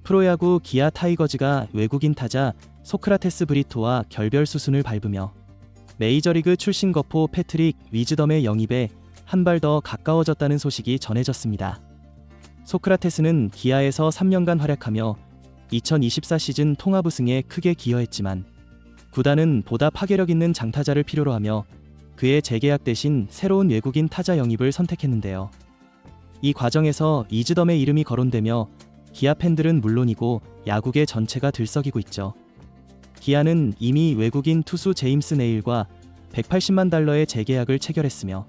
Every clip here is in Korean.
프로야구 기아 타이거즈가 외국인 타자 소크라테스 브리토와 결별 수순을 밟으며 메이저리그 출신 거포 패트릭 위즈덤의 영입에 한 발 더 가까워졌다는 소식이 전해졌습니다. 소크라테스는 기아에서 3년간 활약하며 2024 시즌 통합 우승에 크게 기여했지만 구단은 보다 파괴력 있는 장타자를 필요로 하며 그의 재계약 대신 새로운 외국인 타자 영입을 선택했는데요. 이 과정에서 위즈덤의 이름이 거론되며 기아 팬들은 물론이고 야구계 전체가 들썩이고 있죠. 기아는 이미 외국인 투수 제임스 네일과 180만 달러의 재계약을 체결했으며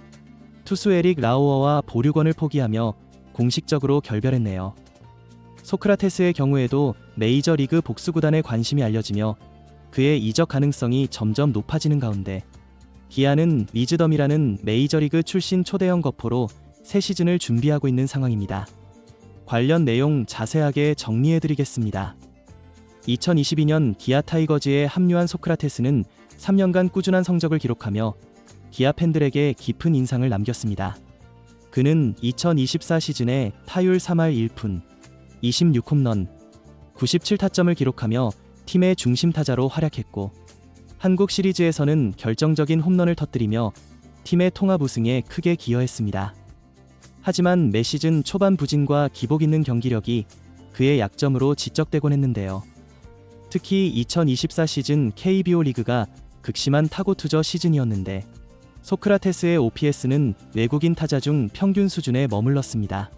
투수 에릭 라우어와 보류권을 포기하며 공식적으로 결별했네요. 소크라테스의 경우에도 메이저리그 복수구단에 관심이 알려지며 그의 이적 가능성이 점점 높아지는 가운데 기아는 위즈덤이라는 메이저리그 출신 초대형 거포로 새 시즌을 준비하고 있는 상황입니다. 관련 내용 자세하게 정리해드리겠습니다. 2022년 기아 타이거즈에 합류한 소크라테스는 3년간 꾸준한 성적을 기록하며 기아 팬들에게 깊은 인상을 남겼습니다. 그는 2024 시즌에 타율 3할 1푼, 26홈런, 97타점을 기록하며 팀의 중심 타자로 활약했고 한국 시리즈에서는 결정적인 홈런을 터뜨리며 팀의 통합 우승에 크게 기여했습니다. 하지만 매 시즌 초반 부진과 기복 있는 경기력이 그의 약점으로 지적되곤 했는데요. 특히 2024 시즌 KBO 리그가 극심한 타고 투저 시즌이었는데 소크라테스의 OPS는 외국인 타자 중 평균 수준에 머물렀습니다.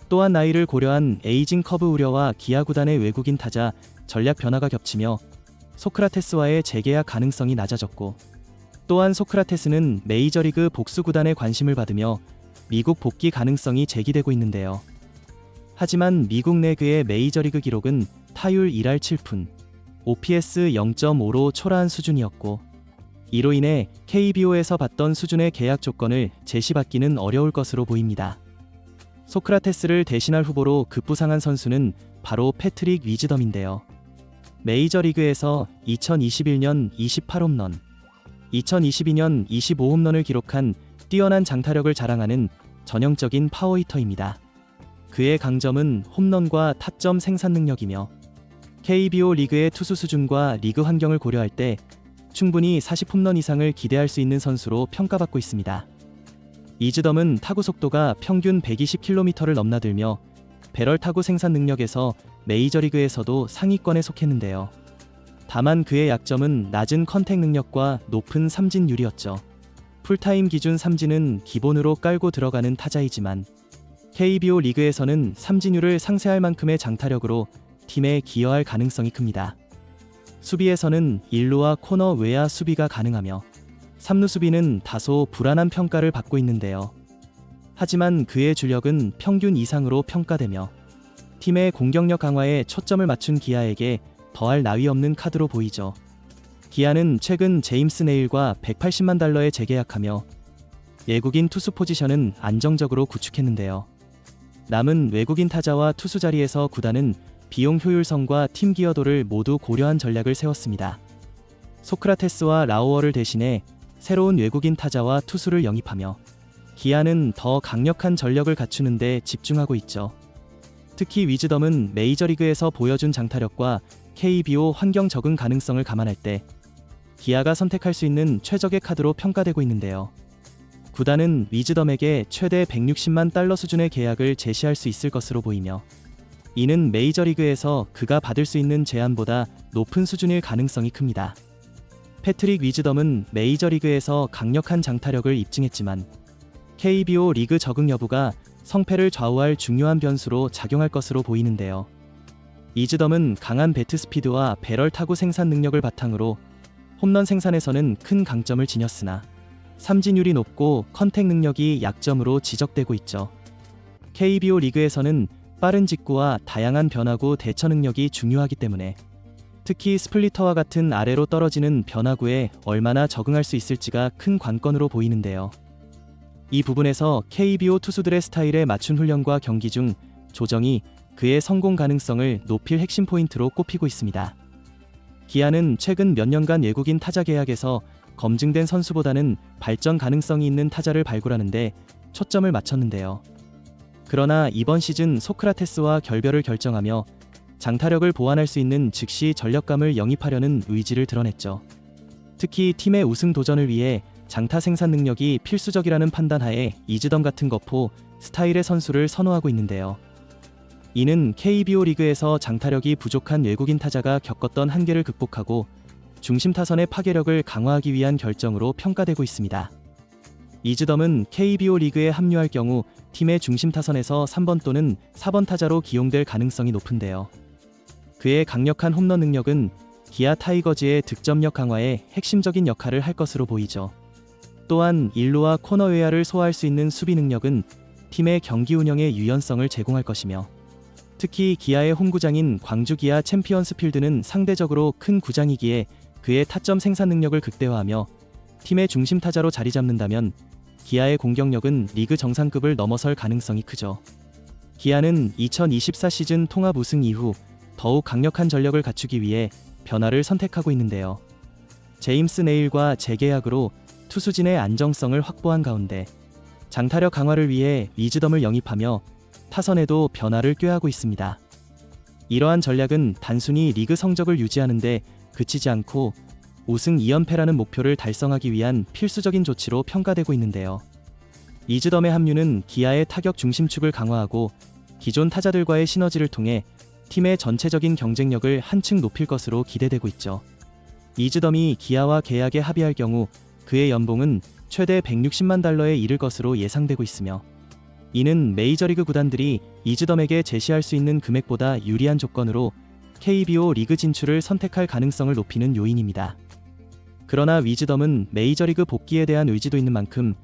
또한 나이를 고려한 에이징 커브 우려와 기아 구단의 외국인 타자 전략 변화가 겹치며 소크라테스와의 재계약 가능성이 낮아졌고 또한 소크라테스는 메이저리그 복수 구단의 관심을 받으며 미국 복귀 가능성이 제기되고 있는데요. 하지만 미국 내 그의 메이저리그 기록은 타율 1할 7푼, OPS 0.5로 초라한 수준이었고 이로 인해 KBO에서 받던 수준의 계약 조건을 제시받기는 어려울 것으로 보입니다. 소크라테스를 대신할 후보로 급부상한 선수는 바로 패트릭 위즈덤인데요. 메이저리그에서 2021년 28홈런, 2022년 25홈런을 기록한 뛰어난 장타력을 자랑하는 전형적인 파워히터입니다. 그의 강점은 홈런과 타점 생산 능력이며 KBO 리그의 투수 수준과 리그 환경을 고려할 때 충분히 40홈런 이상을 기대할 수 있는 선수로 평가받고 있습니다. 위즈덤은 타구 속도가 평균 120km를 넘나들며 배럴 타구 생산 능력에서 메이저리그에서도 상위권에 속했는데요. 다만 그의 약점은 낮은 컨택 능력과 높은 삼진율이었죠. 풀타임 기준 삼진은 기본으로 깔고 들어가는 타자이지만 KBO 리그에서는 삼진율을 상쇄할 만큼의 장타력으로 팀에 기여할 가능성이 큽니다. 수비에서는 1루와 코너 외야 수비가 가능하며 3루 수비는 다소 불안한 평가를 받고 있는데요. 하지만 그의 주력은 평균 이상으로 평가되며 팀의 공격력 강화에 초점을 맞춘 기아에게 더할 나위 없는 카드로 보이죠. 기아는 최근 제임스 네일과 180만 달러에 재계약하며 외국인 투수 포지션은 안정적으로 구축했는데요. 남은 외국인 타자와 투수 자리에서 구단은 비용 효율성과 팀 기여도를 모두 고려한 전략을 세웠습니다. 소크라테스와 라우어를 대신해 새로운 외국인 타자와 투수를 영입하며 기아는 더 강력한 전력을 갖추는 데 집중하고 있죠. 특히 위즈덤은 메이저리그에서 보여준 장타력과 KBO 환경 적응 가능성을 감안할 때 기아가 선택할 수 있는 최적의 카드로 평가되고 있는데요. 구단은 위즈덤에게 최대 160만 달러 수준의 계약을 제시할 수 있을 것으로 보이며 이는 메이저리그에서 그가 받을 수 있는 제한보다 높은 수준일 가능성이 큽니다. 패트릭 위즈덤은 메이저리그에서 강력한 장타력을 입증했지만 KBO 리그 적응 여부가 성패를 좌우할 중요한 변수로 작용할 것으로 보이는데요. 위즈덤은 강한 배트 스피드와 배럴 타구 생산 능력을 바탕으로 홈런 생산에서는 큰 강점을 지녔으나 삼진율이 높고 컨택 능력이 약점으로 지적되고 있죠. KBO 리그에서는 빠른 직구와 다양한 변화구 대처 능력이 중요하기 때문에 특히 스플리터와 같은 아래로 떨어지는 변화구에 얼마나 적응할 수 있을지가 큰 관건으로 보이는데요. 이 부분에서 KBO 투수들의 스타일에 맞춘 훈련과 경기 중 조정이 그의 성공 가능성을 높일 핵심 포인트로 꼽히고 있습니다. 기아는 최근 몇 년간 외국인 타자 계약에서 검증된 선수보다는 발전 가능성이 있는 타자를 발굴하는 데 초점을 맞췄는데요. 그러나 이번 시즌 소크라테스와 결별을 결정하며 장타력을 보완할 수 있는 즉시 전력감을 영입하려는 의지를 드러냈죠. 특히 팀의 우승 도전을 위해 장타 생산 능력이 필수적이라는 판단하에 이즈덤 같은 거포 스타일의 선수를 선호하고 있는데요. 이는 KBO 리그에서 장타력이 부족한 외국인 타자가 겪었던 한계를 극복하고 중심 타선의 파괴력을 강화하기 위한 결정으로 평가되고 있습니다. 이즈덤은 KBO 리그에 합류할 경우 팀의 중심 타선에서 3번 또는 4번 타자로 기용될 가능성이 높은데요. 그의 강력한 홈런 능력은 기아 타이거즈의 득점력 강화에 핵심적인 역할을 할 것으로 보이죠. 또한 일루와 코너 외야를 소화할 수 있는 수비 능력은 팀의 경기 운영에 유연성을 제공할 것이며, 특히 기아의 홈구장인 광주 기아 챔피언스 필드는 상대적으로 큰 구장이기에 그의 타점 생산 능력을 극대화하며 팀의 중심 타자로 자리 잡는다면 기아의 공격력은 리그 정상급을 넘어설 가능성이 크죠. 기아는 2024 시즌 통합 우승 이후 더욱 강력한 전력을 갖추기 위해 변화를 선택하고 있는데요. 제임스 네일과 재계약으로 투수진의 안정성을 확보한 가운데 장타력 강화를 위해 위즈덤을 영입하며 타선에도 변화를 꾀하고 있습니다. 이러한 전략은 단순히 리그 성적을 유지하는 데 그치지 않고 우승 2연패라는 목표를 달성하기 위한 필수적인 조치로 평가되고 있는데요. 위즈덤의 합류는 기아의 타격 중심축을 강화하고 기존 타자들과의 시너지를 통해 팀의 전체적인 경쟁력을 한층 높일 것으로 기대되고 있죠. 위즈덤이 기아와 계약에 합의할 경우 그의 연봉은 최대 160만 달러에 이를 것으로 예상되고 있으며, 이는 메이저리그 구단들이 위즈덤에게 제시할 수 있는 금액보다 유리한 조건으로 KBO 리그 진출을 선택할 가능성을 높이는 요인입니다. 그러나 위즈덤은 메이저리그 복귀에 대한 의지도 있는 만큼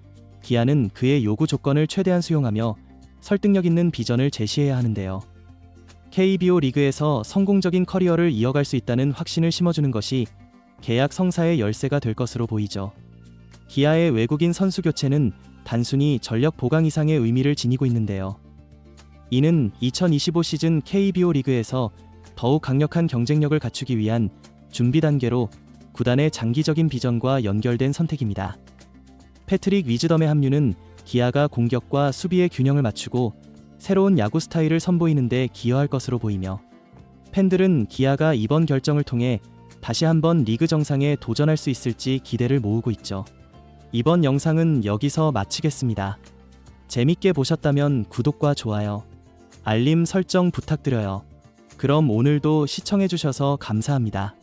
기아는 그의 요구 조건을 최대한 수용하며 설득력 있는 비전을 제시해야 하는데요. KBO 리그에서 성공적인 커리어를 이어갈 수 있다는 확신을 심어주는 것이 계약 성사의 열쇠가 될 것으로 보이죠. 기아의 외국인 선수 교체는 단순히 전력 보강 이상의 의미를 지니고 있는데요. 이는 2025 시즌 KBO 리그에서 더욱 강력한 경쟁력을 갖추기 위한 준비 단계로 구단의 장기적인 비전과 연결된 선택입니다. 패트릭 위즈덤의 합류는 기아가 공격과 수비의 균형을 맞추고 새로운 야구 스타일을 선보이는 데 기여할 것으로 보이며, 팬들은 기아가 이번 결정을 통해 다시 한번 리그 정상에 도전할 수 있을지 기대를 모으고 있죠. 이번 영상은 여기서 마치겠습니다. 재밌게 보셨다면 구독과 좋아요, 알림 설정 부탁드려요. 그럼 오늘도 시청해주셔서 감사합니다.